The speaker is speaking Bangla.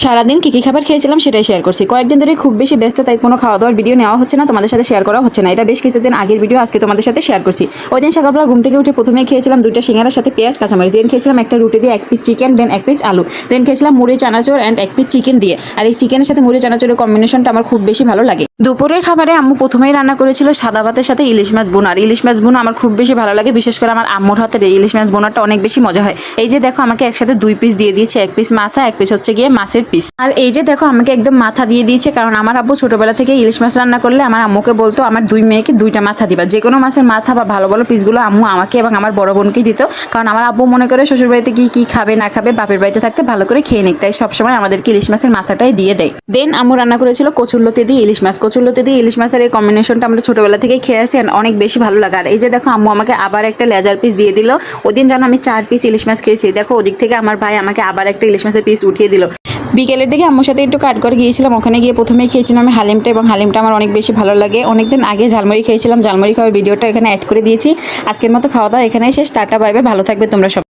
সারাদিন কী খাবার খেয়েছিলাম সেটাই শেয়ার করছি। কয়েকদিন ধরে খুব বেশি ব্যস্ত, তাই কোনো খাওয়া দাওয়ার ভিডিও নেওয়া হচ্ছে না, তোমাদের সাথে শেয়ার করা হচ্ছে না। এটা বেশ কিছুদিন আগের ভিডিও, আজকে তোমাদের সাথে শেয়ার করছি। ওই দিন সকালবেলা ঘুম থেকে উঠে প্রথমেই খেয়েছিলাম 2টা সিঙ্গারার সাথে পেঁয়াজ কাঁচামরিচ, দেন খেয়েছিলাম একটা রুটি দিয়ে 1 পিস চিকেন, দেন 1 পিস আলু, দেন খেয়েছিলাম মুড়ি চানাচুর অ্যান্ড 1 পিস চিকেন দিয়ে। আর এই চিকেনের সাথে মুড়ি চানাচুরের কম্বিনেশনটা আমার খুব বেশি ভালো লাগে। দুপুরের খাবারে আম্মু প্রথমেই রান্না করেছিল সাদা ভাতের সাথে ইলিশ মাছ বোনা। আর ইলিশ মাছ বোনা আমার খুব বেশি ভালো লাগে, বিশেষ করে আমার আম্মুর হাতের এই ইলিশ মাছ বোনাটা অনেক বেশি মজা হয়। এই যে দেখো আমাকে একসাথে 2 পিস দিয়ে দিয়েছে, 1 পিস মাথা, 1 পিস হচ্ছে গিয়ে মাছের পিস। আর এই যে দেখো আমাকে একদম মাথা দিয়ে দিয়েছে, কারণ আমার আব্বু ছোটবেলা থেকে ইলিশ মাছ রান্না করলে আমার আম্মুকে বলতো আমার 2 মেয়েকে 2টা মাথা দিবা। যে কোনো মাছের মাথা বা ভালো ভালো পিসগুলো আম্মু আমাকে এবং আমার বড় বোনকেই দিত, কারণ আমার আব্বু মনে করে শ্বশুর বাড়িতে কি খাবে না খাবে বাপের বাড়িতে থাকতে ভালো করে খেয়ে নিক, তাই সবসময় আমাদেরকে ইলিশ মাছের মাথাটাই দিয়ে দেয়। দেন আম্মু রান্না করেছিল কচুরলতি দিয়ে ইলিশ মাছ। কচুরলতি দিয়ে ইলিশ মাছের এই কম্বিনেশনটা আমরা ছোটবেলা থেকেই খেয়ে আসি, অনেক বেশি ভালো লাগে। আর এই যে দেখো আম্মু আমাকে আবার একটা লেজার পিস দিয়ে দিল। ওদিন যেন আমি 4 পিস ইলিশ মাছ খেয়েছি, দেখো ওদিক থেকে আমার ভাই আমাকে আবার একটা ইলিশ মাছের পিস উঠিয়ে দিল। বিকেলের দিকে আম্মুর সাথে একটু কাট করে গিয়েছিলাম, ওখানে গিয়ে প্রথমেই খেয়েছিলাম আমি হালিমটা, এবং হালিমটা আমার অনেক বেশি ভালো লাগে। অনেকদিন আগে ঝালমুড়ি খেয়েছিলাম, ঝালমুড়ি খাওয়ার ভিডিওটা এখানে অ্যাড করে দিয়েছি। আজকের মতো খাওয়া দাওয়া এখানেই শেষ। টাটা, বাই বাই, ভালো থাকবে তোমরা সব।